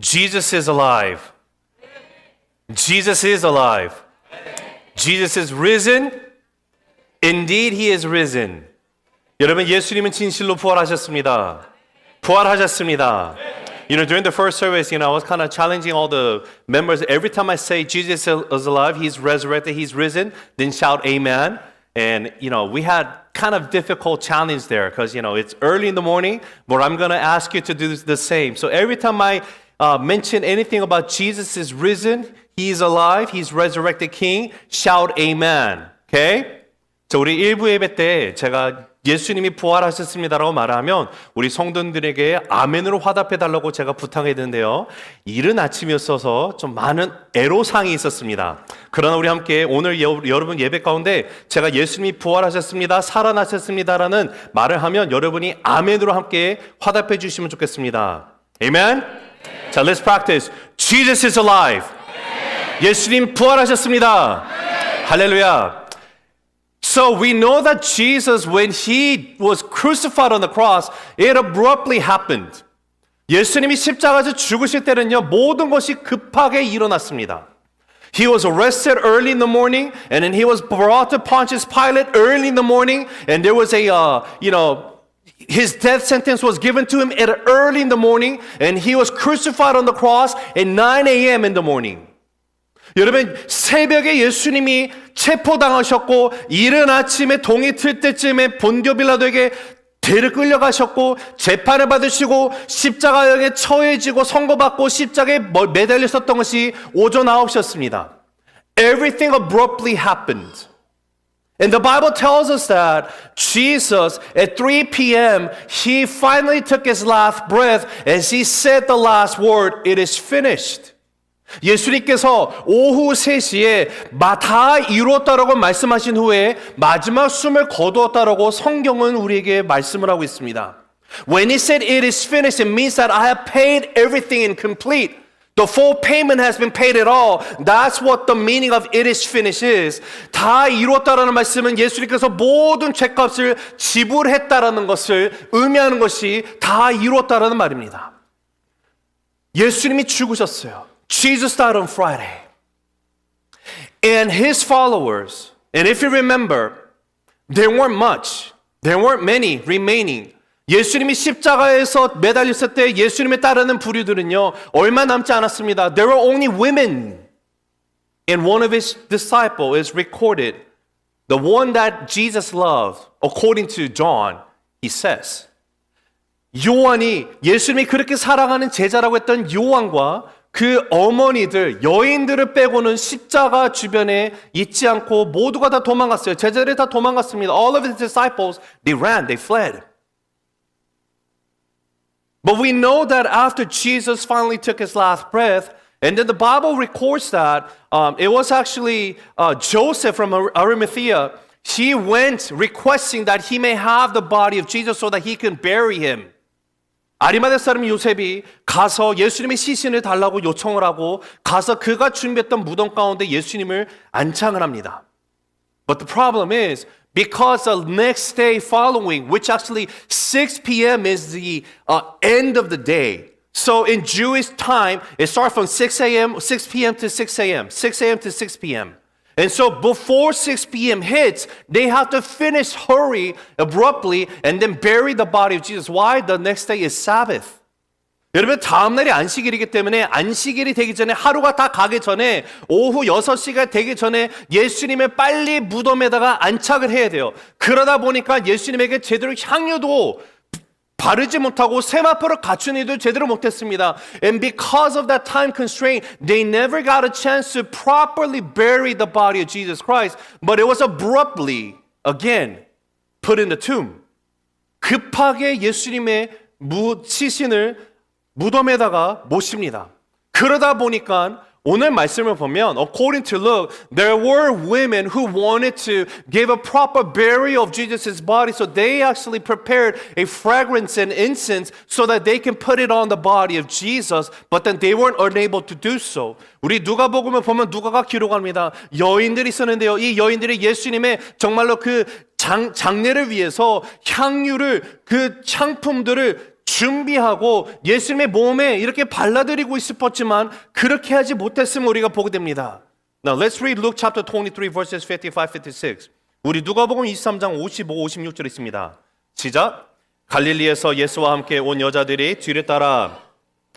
Jesus is alive. Jesus is alive. Jesus is risen. Indeed, He is risen. 여러분, 예수님은 진실로 부활하셨습니다. 부활하셨습니다. You know, during the first service, I was kind of challenging all the members. Every time I say Jesus is alive, He's resurrected, He's risen, then shout amen. And, we had kind of difficult challenge there because, it's early in the morning, but I'm going to ask you to do the same. So every time I mention anything about Jesus is risen, He's alive, He's resurrected King, shout amen. Okay? 자, 우리 1부 예배 때 제가 예수님이 부활하셨습니다라고 말하면 우리 성도들에게 아멘으로 화답해달라고 제가 부탁했는데요. 이른 아침이었어서 좀 많은 애로사항이 있었습니다. 그러나 우리 함께 오늘 여러분 예배 가운데 제가 예수님이 부활하셨습니다, 살아나셨습니다라는 말을 하면 여러분이 아멘으로 함께 화답해 주시면 좋겠습니다. 아멘? 자, let's practice. Jesus is alive. 예수님 부활하셨습니다. 할렐루야. So we know that Jesus, when He was crucified on the cross, it abruptly happened. 예수님이 십자가에서 죽으실 때는요, 모든 것이 급하게 일어났습니다. He was arrested early in the morning, and then He was brought to Pontius Pilate early in the morning, and there was His death sentence was given to Him at early in the morning, and He was crucified on the cross at 9 a.m. in the morning. 여러분, 새벽에 예수님이 체포당하셨고 이른 아침에 동이 틀 때쯤에 본디오 빌라도에게 데려 끌려가셨고 재판을 받으시고 십자가에 처해지고 선고받고 십자가에 매달려 있었던 것이 오전 9시였습니다. Everything abruptly happened. And the Bible tells us that Jesus, at 3 p.m., He finally took His last breath as He said the last word, it is finished. 예수님께서 오후 3시에 다 이루었다라고 말씀하신 후에 마지막 숨을 거두었다라고 성경은 우리에게 말씀을 하고 있습니다. When He said it is finished, it means that I have paid everything in complete. The full payment has been paid at all. That's what the meaning of it is finished is. 다 이루었다라는 말씀은 예수님께서 모든 죄값을 지불했다라는 것을 의미하는 것이 다 이루었다라는 말입니다. 예수님이 죽으셨어요. Jesus died on Friday. And His followers, and if you remember, there weren't much. There weren't many remaining. 예수님이 십자가에서 매달렸을 때 예수님을 따르는 부류들은요, 얼마 남지 않았습니다. There were only women. And one of His disciples is recorded, the one that Jesus loved, according to John, he says. 요한이 예수님이 그렇게 사랑하는 제자라고 했던 요한과 그 어머니들, 여인들을 빼고는 십자가 주변에 있지 않고 모두가 다 도망갔어요. 제자들이 다 도망갔습니다. All of His disciples, they ran, they fled. But we know that after Jesus finally took His last breath, and then the Bible records that it was actually Joseph from Arimathea. He went requesting that he may have the body of Jesus so that he can bury Him. 아리마대 사람 요셉이 가서 예수님의 시신을 달라고 요청을 하고 가서 그가 준비했던 무덤 가운데 예수님을 안창을 합니다. But the problem is because the next day following, which actually 6 p.m. is the end of the day. So in Jewish time, it starts from 6 p.m. to 6 a.m., 6 a.m. to 6 p.m. And so before 6 p.m. hits, they have to finish, hurry, abruptly, and then bury the body of Jesus. Why? The next day is Sabbath. 여러분, 다음 날이 안식일이기 때문에 안식일이 되기 전에 하루가 다 가기 전에 오후 6시가 되기 전에 예수님을 빨리 무덤에다가 안착을 해야 돼요. 그러다 보니까 예수님에게 제대로 향유도 바르지 못하고 세마포를 갖춘 이도 제대로 못했습니다. And because of that time constraint, they never got a chance to properly bury the body of Jesus Christ. But it was abruptly, again, put in the tomb. 급하게 예수님의 시신을 무덤에다가 모십니다. 그러다 보니까 오늘 말씀을 보면 according to Luke, there were women who wanted to give a proper burial of Jesus' body, so they actually prepared a fragrance and incense so that they can put it on the body of Jesus, but then they weren't unable to do so. 우리 누가복음을 보면 누가가 기록합니다. 여인들이 있었는데요. 이 여인들이 예수님의 정말로 그 장례를 위해서 향유를 그 향품들을 준비하고 예수님의 몸에 이렇게 발라드리고 싶었지만 그렇게 하지 못했음을 우리가 보게 됩니다. Now let's read Luke chapter 23 verses 55, 56. 우리 누가복음 23장 55, 56절 있습니다. 시작. 갈릴리에서 예수와 함께 온 여자들이 뒤를 따라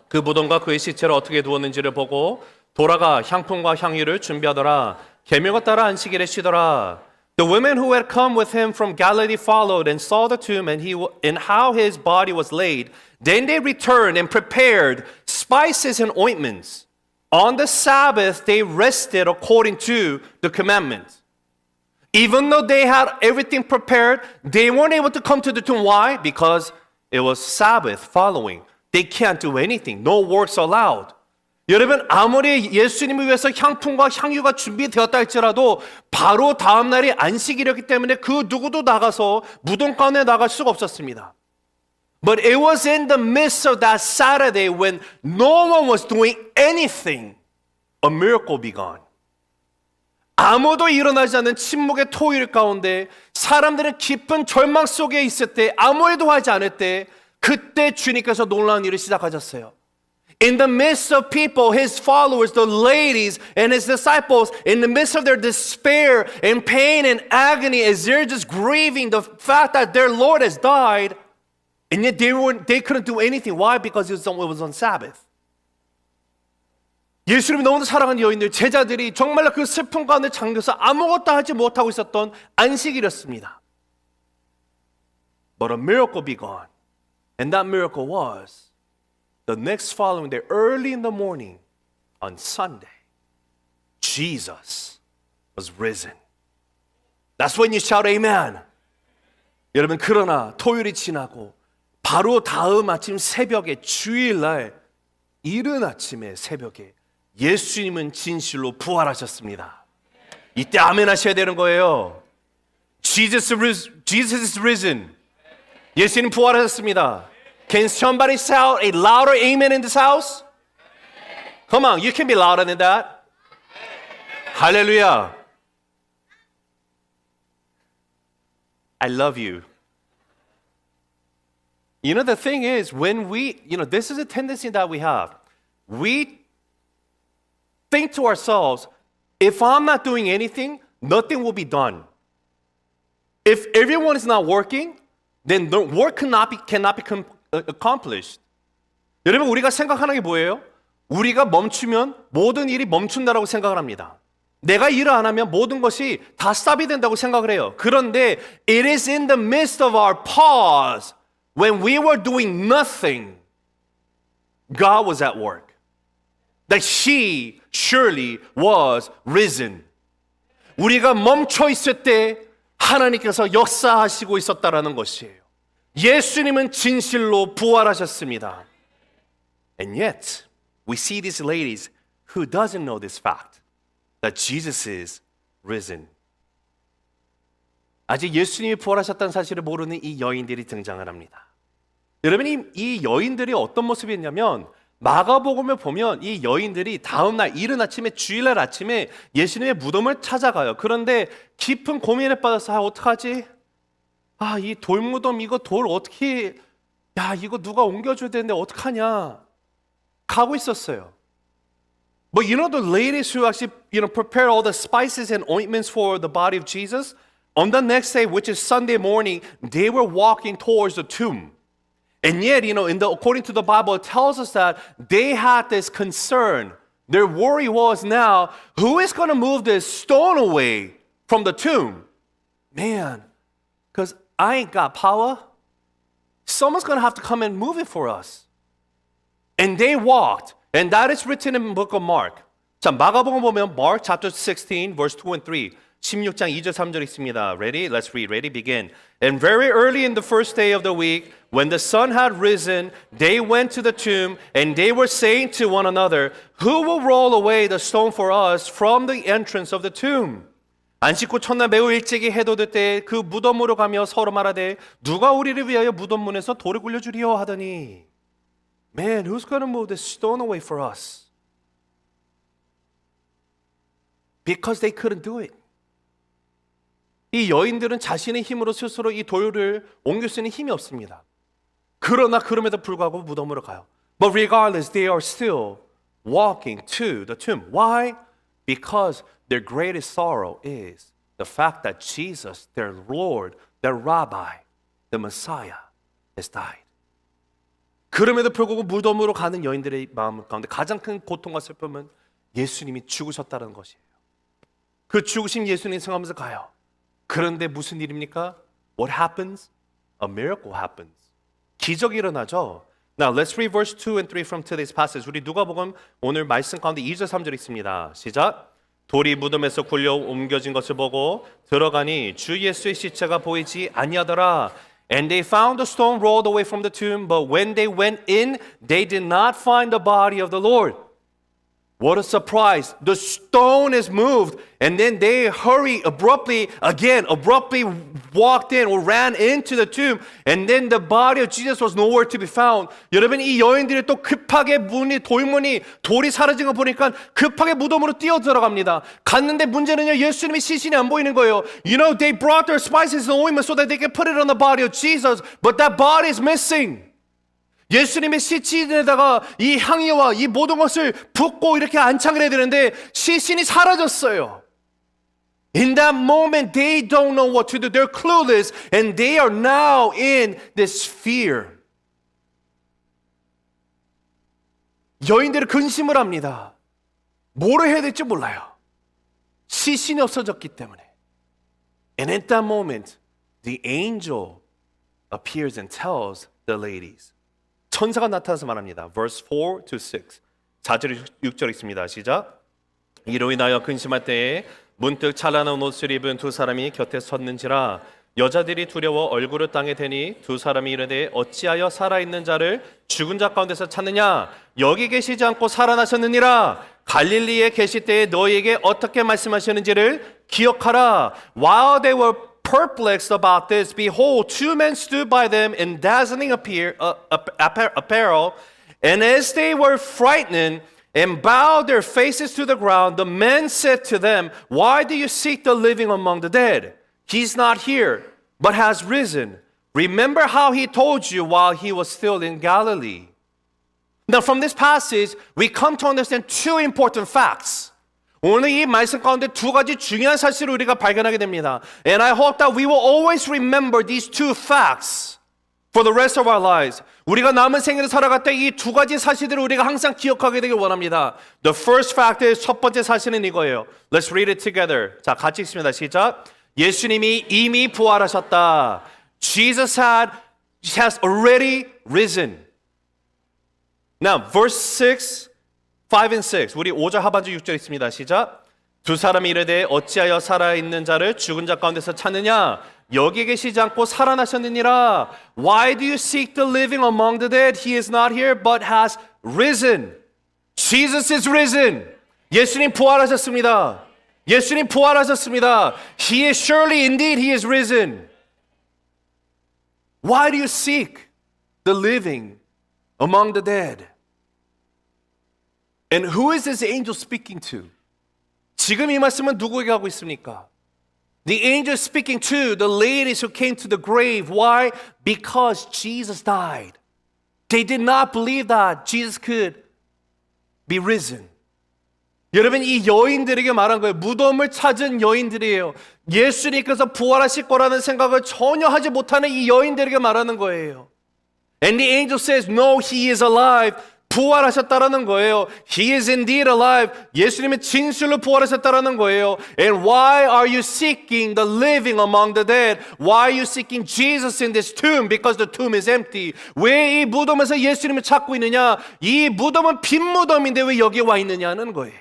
그 무덤과 그의 시체를 어떻게 두었는지를 보고 돌아가 향품과 향유를 준비하더라. 계명을 따라 안식일에 쉬더라. The women who had come with him from Galilee followed and saw the tomb and how his body was laid. Then they returned and prepared spices and ointments. On the Sabbath they rested according to the commandments. Even though they had everything prepared, they weren't able to come to the tomb. Why? Because it was Sabbath following. They can't do anything. No works allowed. 여러분, 아무리 예수님을 위해서 향품과 향유가 준비되었다 할지라도 바로 다음 날이 안식일이었기 때문에 그 누구도 나가서 무덤가에 나갈 수가 없었습니다. But it was in the midst of that Saturday when no one was doing anything, a miracle began. 아무도 일어나지 않는 침묵의 토요일 가운데 사람들은 깊은 절망 속에 있을 때 아무 일도 하지 않을 때 그때 주님께서 놀라운 일을 시작하셨어요. In the midst of people, his followers, the ladies and his disciples, in the midst of their despair and pain and agony as they're just grieving the fact that their Lord has died, and yet they couldn't do anything. Why? Because it was on Sabbath. 예수님이 너무나 사랑하는 여인들, 제자들이 정말로 그 슬픔 가운데 잠겨서 아무것도 하지 못하고 있었던 안식일이었습니다. But a miracle began. And that miracle was the next following day, early in the morning, on Sunday, Jesus was risen. That's when you shout amen. 여러분, 그러나 토요일이 지나고 바로 다음 아침 새벽에 주일날 이른 아침에 새벽에 예수님은 진실로 부활하셨습니다. 이때 아멘 하셔야 되는 거예요. Jesus is risen. 예수님 부활하셨습니다. Can somebody shout a louder amen in this house? Come on, you can be louder than that. Hallelujah. I love you. You know, the thing is, when this is a tendency that we have. We think to ourselves, if I'm not doing anything, nothing will be done. If everyone is not working, then the work cannot be accomplished. 여러분, 우리가 생각하는 게 뭐예요? 우리가 멈추면 모든 일이 멈춘다라고 생각을 합니다. 내가 일을 안 하면 모든 것이 다 스탑이 된다고 생각을 해요. 그런데 it is in the midst of our pause, when we were doing nothing, God was at work. That she surely was risen. 우리가 멈춰 있을 때 하나님께서 역사하시고 있었다라는 것이에요. 예수님은 진실로 부활하셨습니다. And yet, we see these ladies who doesn't know this fact, that Jesus is risen. 아직 예수님이 부활하셨다는 사실을 모르는 이 여인들이 등장을 합니다. 여러분이 이 여인들이 어떤 모습이었냐면 마가복음을 보면 이 여인들이 다음날 이른 아침에 주일날 아침에 예수님의 무덤을 찾아가요. 그런데 깊은 고민에 빠져서 어떡하지? 이 돌무덤 이거 돌 어떻게 이거 누가 옮겨줘야 되는데 어떡하냐? 가고 있었어요. But you know the ladies who actually prepare all the spices and ointments for the body of Jesus, on the next day, which is Sunday morning, they were walking towards the tomb. And yet, according to the Bible, it tells us that they had this concern. Their worry was now, who is going to move this stone away from the tomb? Man, because I ain't got power. Someone's going to have to come and move it for us. And they walked. And that is written in the book of Mark. 자, 마가복음 보면 Mark chapter 16, verse 2 and 3. 16장 2절 3절 있습니다. Ready? Let's read. Ready? Begin. And very early in the first day of the week, when the sun had risen, they went to the tomb, and they were saying to one another, who will roll away the stone for us from the entrance of the tomb? 안식 후 첫날 매우 일찍이 해돋을 때 그 무덤으로 가며 서로 말하되 누가 우리를 위하여 무덤 문에서 돌을 굴려주리요 하더니 Man, who's going to move this stone away for us? Because they couldn't do it. 이 여인들은 자신의 힘으로 스스로 이 돌을 옮길 수 있는 힘이 없습니다. 그러나 그럼에도 불구하고 무덤으로 가요. But regardless, they are still walking to the tomb. Why? Because their greatest sorrow is the fact that Jesus, their Lord, their Rabbi, the Messiah, has died. 그럼에도 불구하고 무덤으로 가는 여인들의 마음 가운데 가장 큰 고통과 슬픔은 예수님이 죽으셨다는 것이에요. 그 죽으신 예수님 생각하면서 가요. 그런데 무슨 일입니까? What happens? A miracle happens. 기적이 일어나죠. Now let's read verse 2 and 3 from today's passage. 우리 누가복음 오늘 말씀 가운데 2절 3절 있습니다. 시작. 돌이 무덤에서 굴려 옮겨진 것을 보고 들어가니 주 예수의 시체가 보이지 아니하더라. And they found the stone rolled away from the tomb, but when they went in, they did not find the body of the Lord. What a surprise. The stone is moved, and then they abruptly walked in or ran into the tomb, and then the body of Jesus was nowhere to be found. 여러분, 이 여인들이 또 급하게 돌이 사라진 거 보니까 급하게 무덤으로 뛰어 들어갑니다. 갔는데 문제는요, 예수님의 시신이 안 보이는 거예요. You know, they brought their spices and ointment so that they could put it on the body of Jesus, but that body is missing. 예수님의 시신에다가 이 향유와 이 모든 것을 붓고 이렇게 안창을 해야 되는데 시신이 사라졌어요. In that moment, they don't know what to do. They're clueless and they are now in this fear. 여인들은 근심을 합니다. 뭐를 해야 될지 몰라요. 시신이 없어졌기 때문에. And at that moment, the angel appears and tells the ladies. 천사가 나타나서 말합니다. Verse 4 to 6. 4절 6절 있습니다. 시작. 이로 인하여 근심할 때에 문득 찬란한 옷을 입은 두 사람이 곁에 섰는지라 여자들이 두려워 얼굴을 땅에 대니 두 사람이 이르되 어찌하여 살아있는 자를 죽은 자 가운데서 찾느냐 여기 계시지 않고 살아나셨느니라 갈릴리에 계실 때에 너희에게 어떻게 말씀하셨는지를 기억하라. While they were perplexed about this, behold, two men stood by them in dazzling apparel, and as they were frightened and bowed their faces to the ground, the men said to them, why do you seek the living among the dead? He's not here, but has risen. Remember how he told you while he was still in Galilee. Now, from this passage, we come to understand two important facts. 오늘 이 말씀 가운데 두 가지 중요한 사실을 우리가 발견하게 됩니다. And I hope that we will always remember these two facts for the rest of our lives. 우리가 남은 생애를 살아갈 때 이 두 가지 사실들을 우리가 항상 기억하게 되길 원합니다. The first fact is 첫 번째 사실은 이거예요. Let's read it together. 자, 같이 읽습니다. 시작. 예수님이 이미 부활하셨다. Jesus has already risen. Now, verse 6. 5 and 6. 우리 5절 하반절 6절 있습니다. 시작. 두 사람이 이르되 어찌하여 살아있는 자를 죽은 자 가운데서 찾느냐 여기 계시지 않고 살아나셨느니라. Why do you seek the living among the dead? He is not here but has risen. Jesus is risen. 예수님 부활하셨습니다. 예수님 부활하셨습니다. He is surely indeed he is risen. Why do you seek the living among the dead? And who is this angel speaking to? 지금 이 말씀은 누구에게 하고 있습니까? The angel is speaking to the ladies who came to the grave. Why? Because Jesus died. They did not believe that Jesus could be risen. 여러분, 이 여인들에게 말한 거예요. 무덤을 찾은 여인들이에요. 예수님께서 부활하실 거라는 생각을 전혀 하지 못하는 이 여인들에게 말하는 거예요. And the angel says, no, he is alive. 부활하셨다라는 거예요. He is indeed alive. 예수님은 진실로 부활하셨다라는 거예요. And why are you seeking the living among the dead? Why are you seeking Jesus in this tomb? Because the tomb is empty. 왜 이 무덤에서 예수님을 찾고 있느냐? 이 무덤은 빈 무덤인데 왜 여기 와 있느냐는 거예요.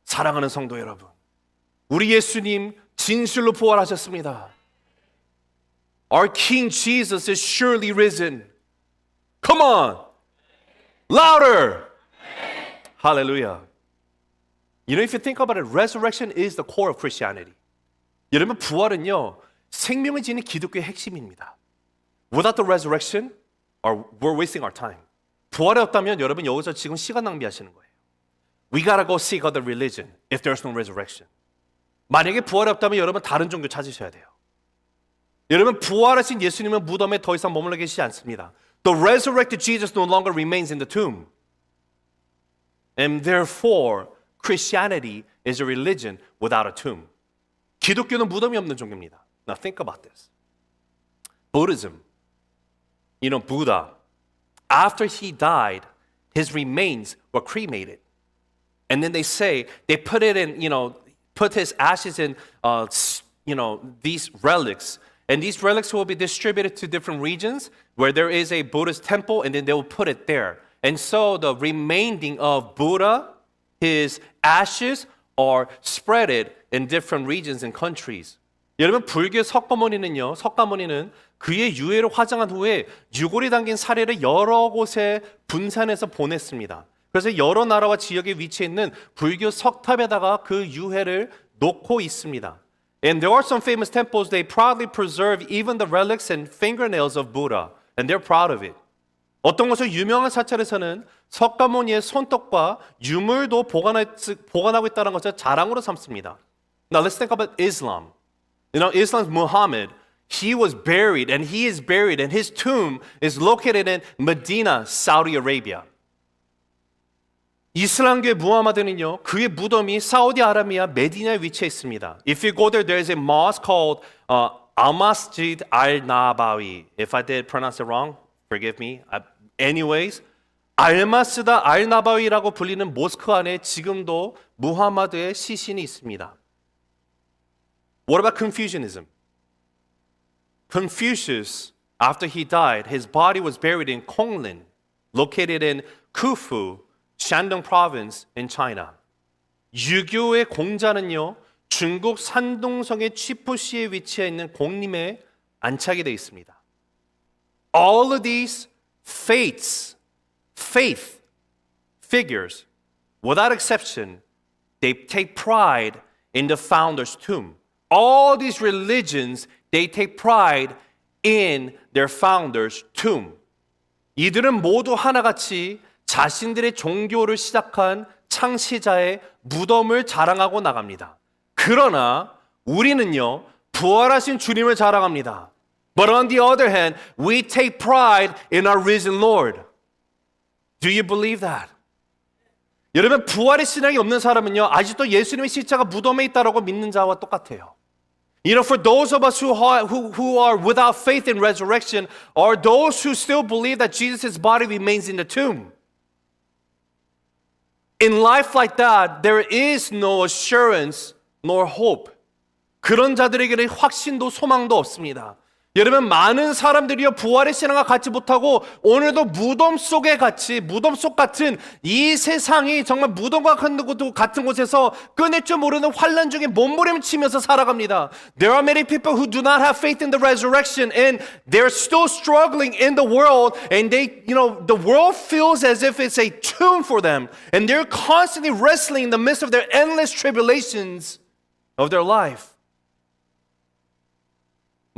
사랑하는 성도 여러분, 우리 예수님 진실로 부활하셨습니다. Our King Jesus is surely risen. Come on! Louder! Hallelujah. You know, if you think about it, resurrection is the core of Christianity. 여러분, 부활은요, 생명을 지닌 기독교의 핵심입니다. Without the resurrection, we're wasting our time. 부활이 없다면 여러분 여기서 지금 시간 낭비하시는 거예요. We gotta go seek other religion if there's no resurrection. 만약에 부활이 없다면 여러분 다른 종교 찾으셔야 돼요. 여러분, 부활하신 예수님은 무덤에 더 이상 머물러 계시지 않습니다. The resurrected Jesus no longer remains in the tomb. And therefore, Christianity is a religion without a tomb. 기독교는 무덤이 없는 종교입니다. Now think about this. Buddhism, Buddha, after he died, his remains were cremated. And then they put it in, put his ashes in, these relics. And these relics will be distributed to different regions where there is a Buddhist temple, and then they will put it there. And so the remaining of Buddha, his ashes are spreaded in different regions and countries. 여러분, 불교 석가모니는 그의 유해를 화장한 후에 유골이 담긴 사례를 여러 곳에 분산해서 보냈습니다. 그래서 여러 나라와 지역에 위치해 있는 불교 석탑에다가 그 유해를 놓고 있습니다. And there are some famous temples, they proudly preserve even the relics and fingernails of Buddha. And they're proud of it. 어떤 곳의 유명한 사찰에서는 석가모니의 손톱과 유물도 보관하고 있다는 것을 자랑으로 삼습니다. Now let's think about Islam. Islam's Muhammad, he was buried and he is buried and his tomb is located in Medina, Saudi Arabia. 이슬람교의 무하마드는요, 그의 무덤이 사우디아라비아 메디나에 위치해 있습니다. If you go there is a mosque called Al-Masjid Al-Nabawi. If I did pronounce it wrong, forgive me. Anyways, 알마스다 알나바위라고 불리는 모스크 안에 지금도 무하마드의 시신이 있습니다. What about Confucianism? Confucius, after he died, his body was buried in Konglin, located in Khufu, Shandong province in China. 유교의 공자는요, 중국 산둥성의 취푸시에 위치해 있는 공림에 안착이 되어 있습니다. All of these faith figures, without exception, they take pride in the founder's tomb. All these religions, they take pride in their founder's tomb. 이들은 모두 하나같이 자신들의 종교를 시작한 창시자의 무덤을 자랑하고 나갑니다. 그러나 우리는요, 부활하신 주님을 자랑합니다. But on the other hand, we take pride in our risen Lord. Do you believe that? 여러분, 부활의 신앙이 없는 사람은요, 아직도 예수님의 십자가 무덤에 있다라고 믿는 자와 똑같아요. For those of us who are without faith in resurrection are those who still believe that Jesus' body remains in the tomb. In life like that, there is no assurance nor hope. 그런 자들에게는 확신도 소망도 없습니다. 여러분, 많은 사람들이요, 부활의 신앙과 같이 못하고 오늘도 무덤 속 같은 이 세상이 정말 무덤과 같은 곳에서 끊을 줄 모르는 환란 중에 몸부림치면서 살아갑니다. There are many people who do not have faith in the resurrection and they're still struggling in the world, and the world feels as if it's a tomb for them, and they're constantly wrestling in the midst of their endless tribulations of their life.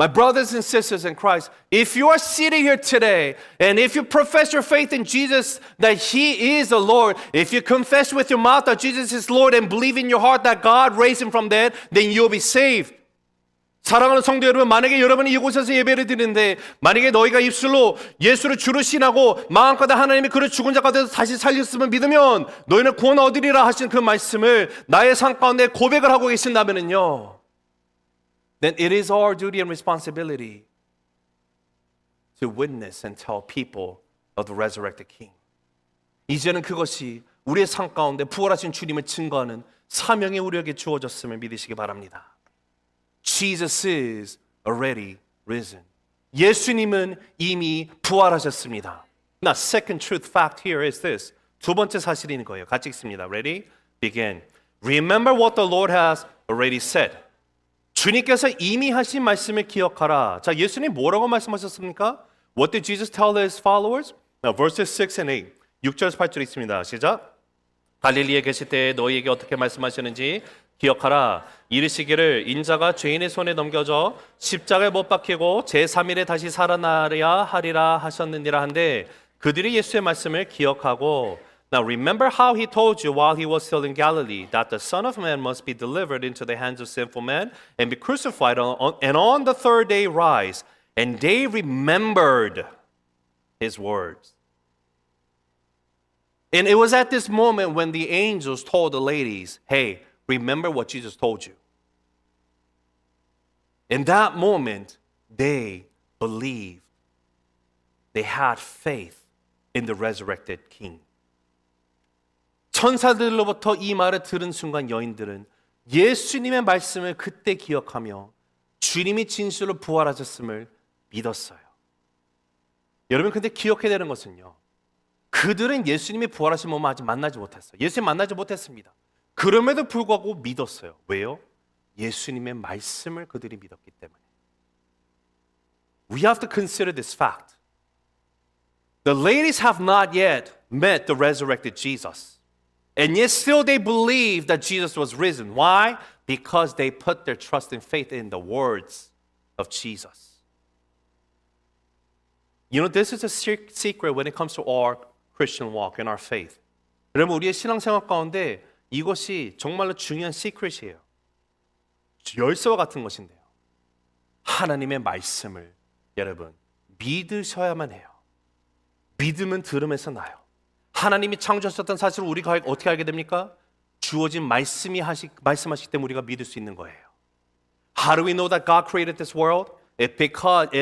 My brothers and sisters in Christ, if you are sitting here today and if you profess your faith in Jesus that He is the Lord, if you confess with your mouth that Jesus is Lord and believe in your heart that God raised Him from dead, then you'll be saved. 사랑하는 성도 여러분, 만약에 여러분이 이곳에서 예배를 드리는데 만약에 너희가 입술로 예수를 주로 신하고 마음껏 하나님이 그를 죽은 자 가운데서 다시 살렸음을 믿으면 너희는 구원 얻으리라 하신 그 말씀을 나의 삶 가운데 고백을 하고 계신다면요, then it is our duty and responsibility to witness and tell people of the resurrected King. 이제는 그것이 우리의 삶 가운데 부활하신 주님을 증거하는 사명이 우리에게 주어졌음을 믿으시기 바랍니다. Jesus is already risen. 예수님은 이미 부활하셨습니다. Now, second truth fact here is this. 두 번째 사실인 거예요. 같이 읽습니다. Ready? Begin. Remember what the Lord has already said. 주님께서 이미 하신 말씀을 기억하라. 자, 예수님 뭐라고 말씀하셨습니까? What did Jesus tell his followers? Now, verses 6 and 8. 6절에서 8절 있습니다. 시작. 갈릴리에 계실 때 너희에게 어떻게 말씀하셨는지 기억하라. 이르시기를 인자가 죄인의 손에 넘겨져 십자가에 못 박히고 제3일에 다시 살아나야 하리라 하셨느니라 한데 그들이 예수의 말씀을 기억하고 Now remember how he told you while he was still in Galilee that the Son of Man must be delivered into the hands of sinful men and be crucified and on the third day rise. And they remembered his words. And it was at this moment when the angels told the ladies, hey, remember what Jesus told you. In that moment, they believed. They had faith in the resurrected King. 천사들로부터 이 말을 들은 순간 여인들은 예수님의 말씀을 그때 기억하며 주님이 진실로 부활하셨음을 믿었어요. 여러분, 근데 기억해야 되는 것은요. 그들은 예수님이 부활하신 몸을 아직 만나지 못했어요. 예수님 만나지 못했습니다. 그럼에도 불구하고 믿었어요. 왜요? 예수님의 말씀을 그들이 믿었기 때문에. We have to consider this fact. The ladies have not yet met the resurrected Jesus. And yet still they believe that Jesus was risen. Why? Because they put their trust and faith in the words of Jesus. You know, this is a secret when it comes to our Christian walk and our faith. 여러분, 우리의 신앙생활 가운데 이것이 정말로 중요한 시크릿이에요. 열쇠와 같은 것인데요. 하나님의 말씀을 여러분 믿으셔야만 해요. 믿음은 들음에서 나요. 하나님이 창조하셨던 사실을 우리가 어떻게 알게 됩니까? 주어진 말씀하시기 때문에 우리가 믿을 수 있는 거예요. How do we know that God created this world? It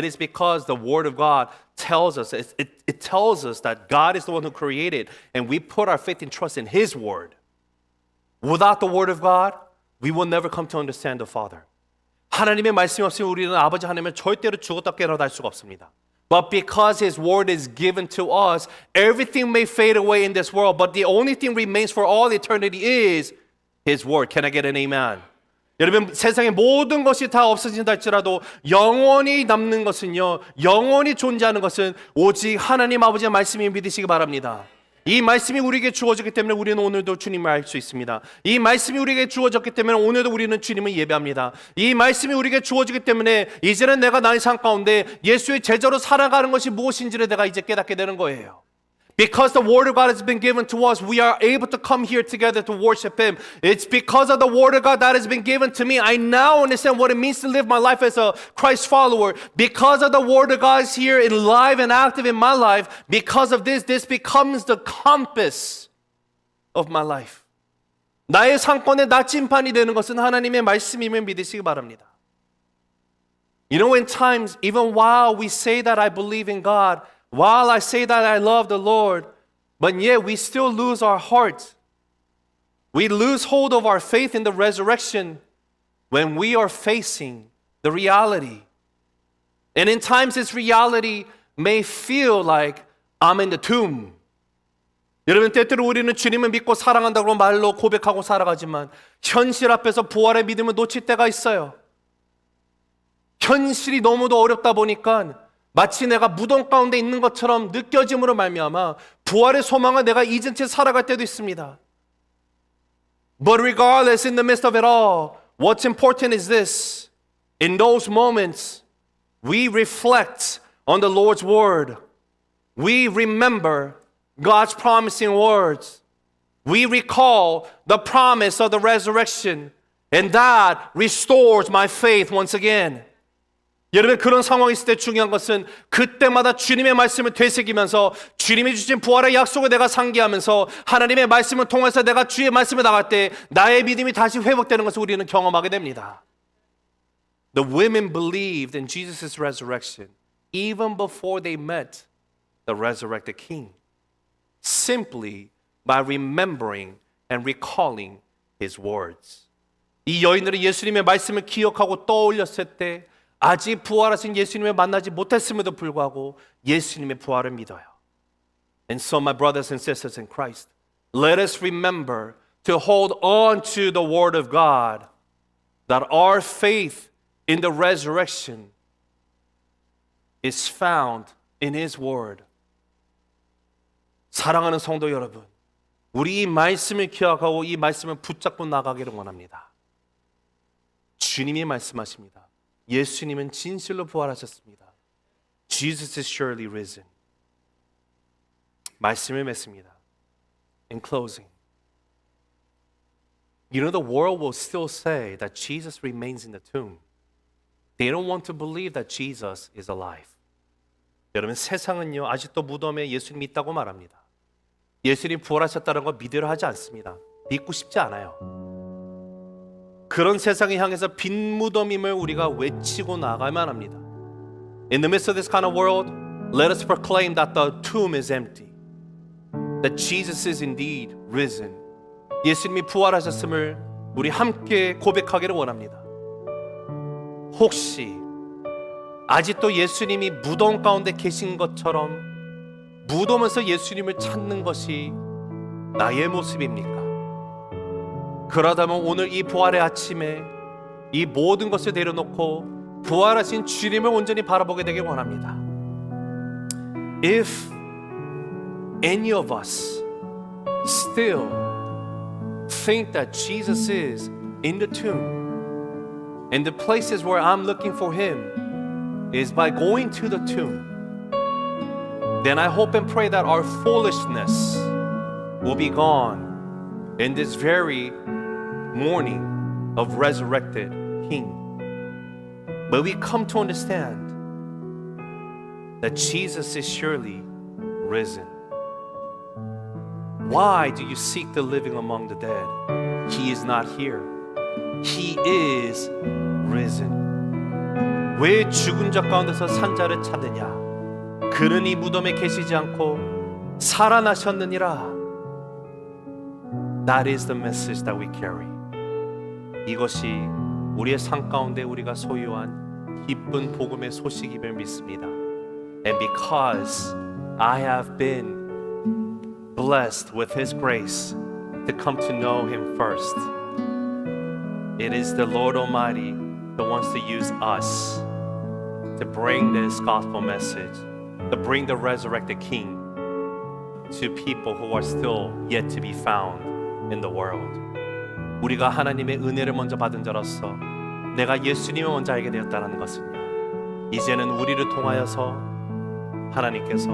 is because the Word of God tells us, it tells us that God is the one who created, and we put our faith and trust in His Word. Without the Word of God, we will never come to understand the Father. 하나님의 말씀이 없으면 우리는 아버지 하나님을 절대로 죽었다 깨어날 수가 없습니다. But because His Word is given to us, everything may fade away in this world, but the only thing remains for all eternity is His Word. Can I get an amen? 여러분, 세상의 모든 것이 다 없어진다 할지라도 영원히 남는 것은요, 영원히 존재하는 것은 오직 하나님 아버지의 말씀이 믿으시기 바랍니다. 이 말씀이 우리에게 주어졌기 때문에 우리는 오늘도 주님을 알 수 있습니다. 이 말씀이 우리에게 주어졌기 때문에 오늘도 우리는 주님을 예배합니다. 이 말씀이 우리에게 주어지기 때문에 이제는 내가 나의 삶 가운데 예수의 제자로 살아가는 것이 무엇인지를 내가 이제 깨닫게 되는 거예요. Because the Word of God has been given to us, we are able to come here together to worship Him. It's because of the Word of God that has been given to me. I now understand what it means to live my life as a Christ follower. Because of the Word of God is here and live and active in my life, because of this becomes the compass of my life. 나의 상권의 나침판이 되는 것은 하나님의 말씀임을 믿으시기 바랍니다. You know, in times, even while we say that I believe in God, while I say that I love the Lord, but yet we still lose our heart. We lose hold of our faith in the resurrection when we are facing the reality. And in times this reality may feel like I'm in the tomb. 여러분, 때때로 우리는 주님을 믿고 사랑한다고 말로 고백하고 살아가지만 현실 앞에서 부활의 믿음을 놓칠 때가 있어요. 현실이 너무도 어렵다 보니까 마치 내가 무덤 가운데 있는 것처럼 느껴짐으로 말미암아 부활의 소망을 내가 잊은 채 살아갈 때도 있습니다. But regardless, in the midst of it all, what's important is this. In those moments, we reflect on the Lord's word. We remember God's promising words. We recall the promise of the resurrection. And that restores my faith once again. 여러분, 그런 상황이 있을 때 중요한 것은 그때마다 주님의 말씀을 되새기면서 주님이 주신 부활의 약속을 내가 상기하면서 하나님의 말씀을 통해서 내가 주의 말씀을 나갈 때 나의 믿음이 다시 회복되는 것을 우리는 경험하게 됩니다. The women believed in Jesus' resurrection even before they met the resurrected King, simply by remembering and recalling His words. 이 여인들은 예수님의 말씀을 기억하고 떠올렸을 때 아직 부활하신 예수님을 만나지 못했음에도 불구하고 예수님의 부활을 믿어요. And so, my brothers and sisters in Christ, let us remember to hold on to the Word of God, that our faith in the resurrection is found in His Word. 사랑하는 성도 여러분, 우리 이 말씀을 기억하고 이 말씀을 붙잡고 나가기를 원합니다. 주님이 말씀하십니다. 예수님은 진실로 부활하셨습니다. Jesus is surely risen. 말씀을 맺습니다. In closing, you know, the world will still say that Jesus remains in the tomb. They don't want to believe that Jesus is alive. 여러분, 세상은요, 아직도 무덤에 예수님이 있다고 말합니다. 예수님 부활하셨다는 거 믿으려 하지 않습니다. 믿고 싶지 않아요. 그런 세상을 향해서 빈 무덤임을 우리가 외치고 나가야만 합니다. In the midst of this kind of world, let us proclaim that the tomb is empty. That Jesus is indeed risen. 예수님이 부활하셨음을 우리 함께 고백하기를 원합니다. 혹시 아직도 예수님이 무덤 가운데 계신 것처럼 무덤에서 예수님을 찾는 것이 나의 모습입니까? 그러다면 오늘 이 부활의 아침에 이 모든 것을 내려놓고 부활하신 주님을 온전히 바라보게 되길 원합니다. If any of us still think that Jesus is in the tomb and the places where I'm looking for him is by going to the tomb, then I hope and pray that our foolishness will be gone in this very morning of resurrected King. But we come to understand that Jesus is surely risen. Why do you seek the living among the dead? He is not here. He is risen. 왜 죽은 자 가운데서 산 자를 찾느냐? 그는 이 무덤에 계시지 않고 살아나셨느니라. That is the message that we carry. 이것이 우리의 삶 가운데 우리가 소유한 기쁜 복음의 소식임을 믿습니다. And because I have been blessed with His grace to come to know Him first, it is the Lord Almighty that wants to use us to bring this gospel message, to bring the resurrected King to people who are still yet to be found in the world. 우리가 하나님의 은혜를 먼저 받은 자로서 내가 예수님을 먼저 알게 되었다는 것은요, 이제는 우리를 통하여서 하나님께서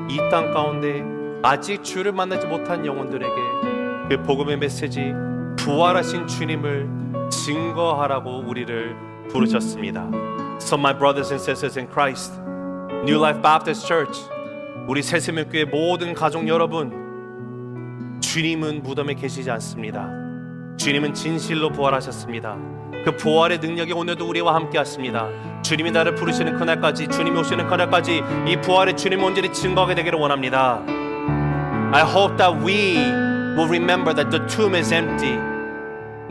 이 땅 가운데 아직 주를 만나지 못한 영혼들에게 그 복음의 메시지, 부활하신 주님을 증거하라고 우리를 부르셨습니다. So my brothers and sisters in Christ, New Life Baptist Church, 우리 새세명교회 모든 가족 여러분, 주님은 무덤에 계시지 않습니다. 주님은 진실로 부활하셨습니다. 그 부활의 능력이 오늘도 우리와 함께 하십니다. 주님이 나를 부르시는 그날까지, 주님이 오시는 그날까지 이 부활의 주님 온전히 증거하게 되기를 원합니다. I hope that we will remember that the tomb is empty,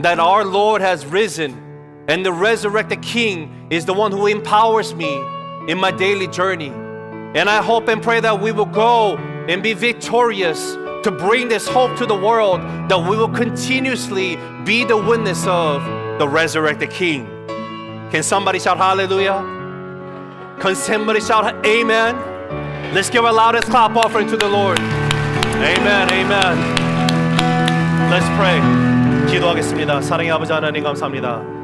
that our Lord has risen, and the resurrected King is the one who empowers me in my daily journey. And I hope and pray that we will go and be victorious to bring this hope to the world, that we will continuously be the witness of the resurrected King. Can somebody shout hallelujah? Can somebody shout amen? Let's give our loudest clap offering to the Lord. Amen, amen. Let's pray. 기도하겠습니다. 사랑의 아버지 하나님 감사합니다.